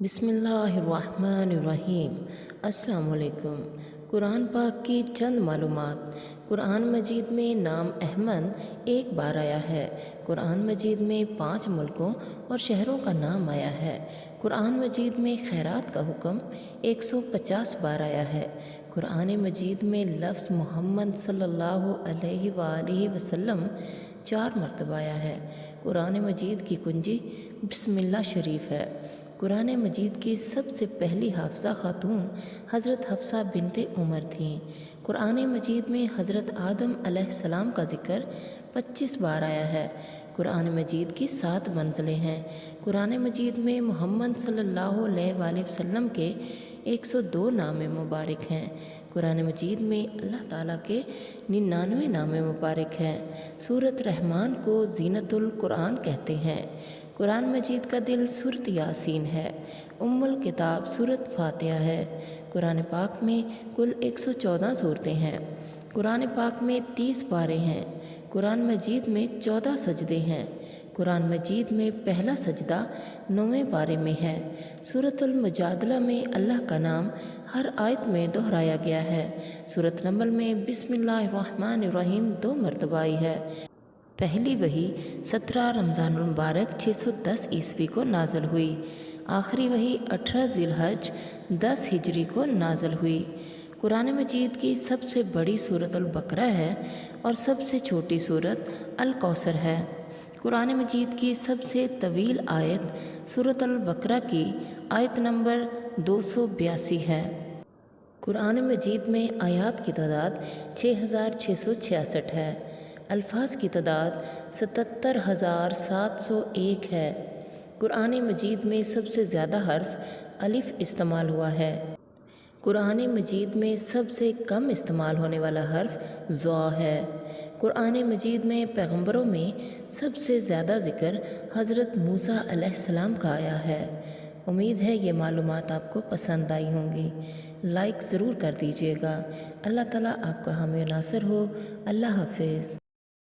بسم اللہ الرحمن الرحیم۔ السلام علیکم۔ قرآن پاک کی چند معلومات۔ قرآن مجید میں نام احمد ایک بار آیا ہے۔ قرآن مجید میں 5 ملکوں اور شہروں کا نام آیا ہے۔ قرآن مجید میں خیرات کا حکم 150 بار آیا ہے۔ قرآن مجید میں لفظ محمد صلی اللہ علیہ وآلہ وسلم 4 مرتبہ آیا ہے۔ قرآن مجید کی کنجی بسم اللہ شریف ہے۔ قرآن مجید کی سب سے پہلی حافظہ خاتون حضرت حفصہ بنت عمر تھیں۔ قرآن مجید میں حضرت آدم علیہ السلام کا ذکر 25 بار آیا ہے۔ قرآن مجید کی 7 منزلیں ہیں۔ قرآن مجید میں محمد صلی اللہ علیہ وآلہ وسلم کے 102 نام مبارک ہیں۔ قرآن مجید میں اللہ تعالیٰ کے 99 نام مبارک ہیں۔ سورۃ رحمان کو زینت القرآن کہتے ہیں۔ قرآن مجید کا دل سورۃ یاسین ہے۔ ام الکتاب سورۃ فاتحہ ہے۔ قرآن پاک میں کل 114 سورتیں ہیں۔ قرآن پاک میں 30 پارے ہیں۔ قرآن مجید میں 14 سجدے ہیں۔ قرآن مجید میں پہلا سجدہ 9ویں پارے میں ہے۔ سورۃ المجادلہ میں اللہ کا نام ہر آیت میں دہرایا گیا ہے۔ سورۃ نمل میں بسم اللہ الرحمن الرحیم 2 مرتبہ آئی ہے۔ پہلی وحی 17 رمضان المبارک 610 عیسوی کو نازل ہوئی۔ آخری وحی 18 ذی الحج 10 ہجری کو نازل ہوئی۔ قرآن مجید کی سب سے بڑی سورۃ البقرہ ہے اور سب سے چھوٹی سورۃ الکوثر ہے۔ قرآن مجید کی سب سے طویل آیت سورۃ البقرہ کی آیت نمبر 282 ہے۔ قرآن مجید میں آیات کی تعداد 6666 ہے۔ الفاظ کی تعداد 77,701 ہے۔ قرآن مجید میں سب سے زیادہ حرف الف استعمال ہوا ہے۔ قرآن مجید میں سب سے کم استعمال ہونے والا حرف ضا ہے۔ قرآن مجید میں پیغمبروں میں سب سے زیادہ ذکر حضرت موسیٰ علیہ السلام کا آیا ہے۔ امید ہے یہ معلومات آپ کو پسند آئی ہوں گی۔ لائک ضرور کر دیجیے گا۔ اللہ تعالیٰ آپ کا حامی و ناصر ہو۔ اللہ حافظ۔